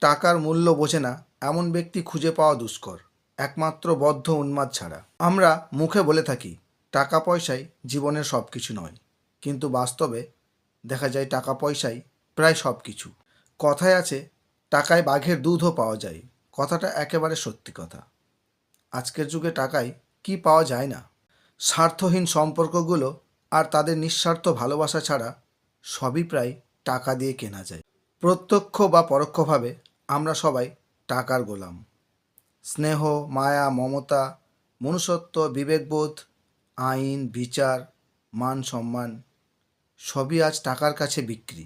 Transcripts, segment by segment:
টাকার মূল্য বোঝে না এমন ব্যক্তি খুঁজে পাওয়া দুষ্কর, একমাত্র বদ্ধ উন্মাদ ছাড়া। আমরা মুখে বলে থাকি টাকা পয়সাই জীবনের সব কিছু নয়, কিন্তু বাস্তবে দেখা যায় টাকা পয়সাই প্রায় সব কিছু। কথায় আছে টাকায় বাঘের দুধও পাওয়া যায়, কথাটা একেবারে সত্যি কথা। আজকের যুগে টাকায় কি পাওয়া যায় না? স্বার্থহীন সম্পর্কগুলো আর তাদের নিঃস্বার্থ ভালোবাসা ছাড়া সবই প্রায় টাকা দিয়ে কেনা যায়। প্রত্যক্ষ বা পরোক্ষভাবে আমরা সবাই টাকার গোলাম। স্নেহ, মায়া, মমতা, মনুষ্যত্ব, বিবেকবোধ, আইন, বিচার, মান সম্মান সবই আজ টাকার কাছে বিক্রি।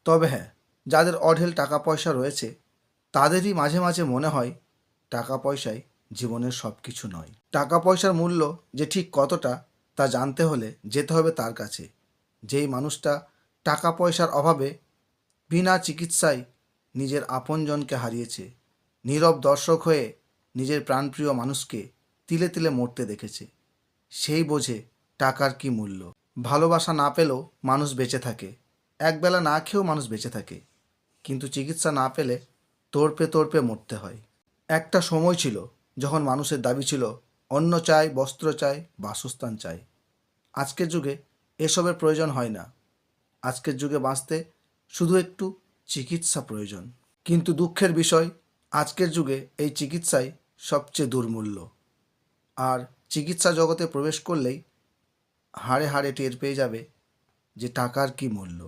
তবে হ্যাঁ, যাদের অঢেল টাকা পয়সা রয়েছে তাদেরই মাঝে মাঝে মনে হয় টাকা পয়সাই জীবনের সব কিছু নয়। টাকা পয়সার মূল্য যে ঠিক কতটা তা জানতে হলে যেতে হবে তার কাছে, যেই মানুষটা টাকা পয়সার অভাবে বিনা চিকিৎসায় নিজের আপনজনকে হারিয়েছে, নীরব দর্শক হয়ে নিজের প্রাণপ্রিয় মানুষকে তিলে তিলে মরতে দেখেছে। সেই বোঝে টাকার কি মূল্য। ভালোবাসা না পেলেও মানুষ বেঁচে থাকে, একবেলা না খেয়েও মানুষ বেঁচে থাকে, কিন্তু চিকিৎসা না পেলে তড়পে তড়পে মরতে হয়। একটা সময় ছিল যখন মানুষের দাবি ছিল অন্ন চাই, বস্ত্র চাই, বাসস্থান চাই। আজকের যুগে এসবের প্রয়োজন হয় না। আজকের যুগে বাঁচতে শুধু একটু চিকিৎসা প্রয়োজন। কিন্তু দুঃখের বিষয়, আজকের যুগে এই চিকিৎসাই সবচেয়ে দুর্মূল্য। আর চিকিৎসা জগতে প্রবেশ করলেই হাড়ে হাড়ে টের পেয়ে যাবে যে টাকার কী মূল্য।